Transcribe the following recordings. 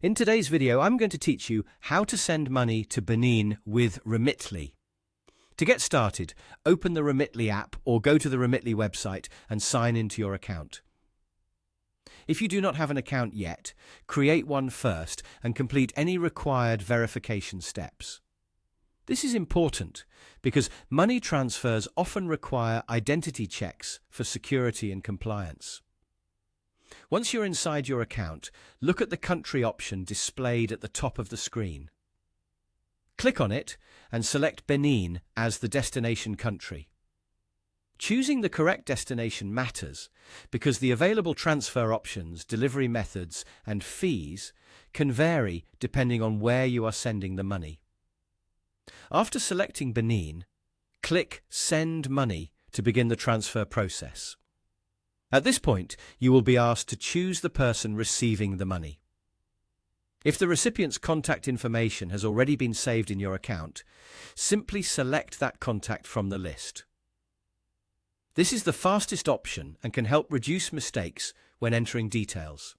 In today's video, I'm going to teach you how to send money to Benin with Remitly. To get started, open the Remitly app or go to the Remitly website and sign into your account. If you do not have an account yet, create one first and complete any required verification steps. This is important because money transfers often require identity checks for security and compliance. Once you're inside your account, look at the country option displayed at the top of the screen. Click on it and select Benin as the destination country. Choosing the correct destination matters because the available transfer options, delivery methods, and fees can vary depending on where you are sending the money. After selecting Benin, click Send Money to begin the transfer process. At this point, you will be asked to choose the person receiving the money. If the recipient's contact information has already been saved in your account, simply select that contact from the list. This is the fastest option and can help reduce mistakes when entering details.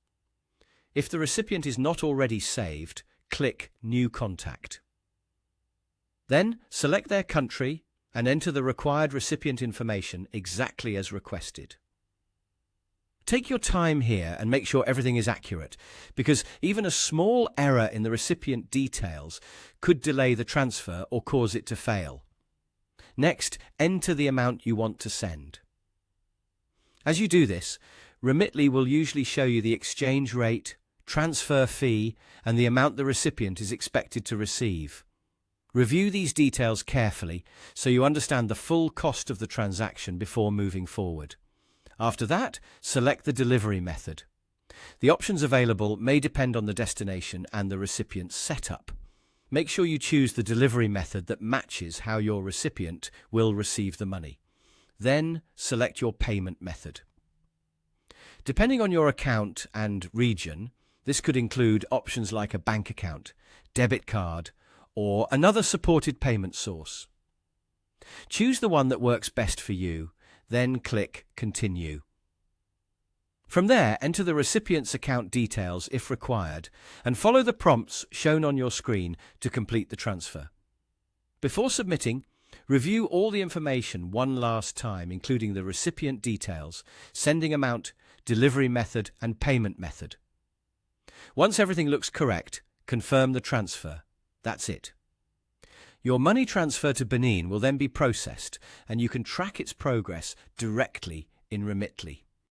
If the recipient is not already saved, click New Contact. Then select their country and enter the required recipient information exactly as requested. Take your time here and make sure everything is accurate, because even a small error in the recipient details could delay the transfer or cause it to fail. Next, enter the amount you want to send. As you do this, Remitly will usually show you the exchange rate, transfer fee, and the amount the recipient is expected to receive. Review these details carefully so you understand the full cost of the transaction before moving forward. After that, select the delivery method. The options available may depend on the destination and the recipient's setup. Make sure you choose the delivery method that matches how your recipient will receive the money. Then, select your payment method. Depending on your account and region, this could include options like a bank account, debit card, or another supported payment source. Choose the one that works best for you. Then click Continue. From there, enter the recipient's account details if required, and follow the prompts shown on your screen to complete the transfer. Before submitting, review all the information one last time, including the recipient details, sending amount, delivery method, and payment method. Once everything looks correct, confirm the transfer. That's it. Your money transfer to Benin will then be processed, and you can track its progress directly in Remitly.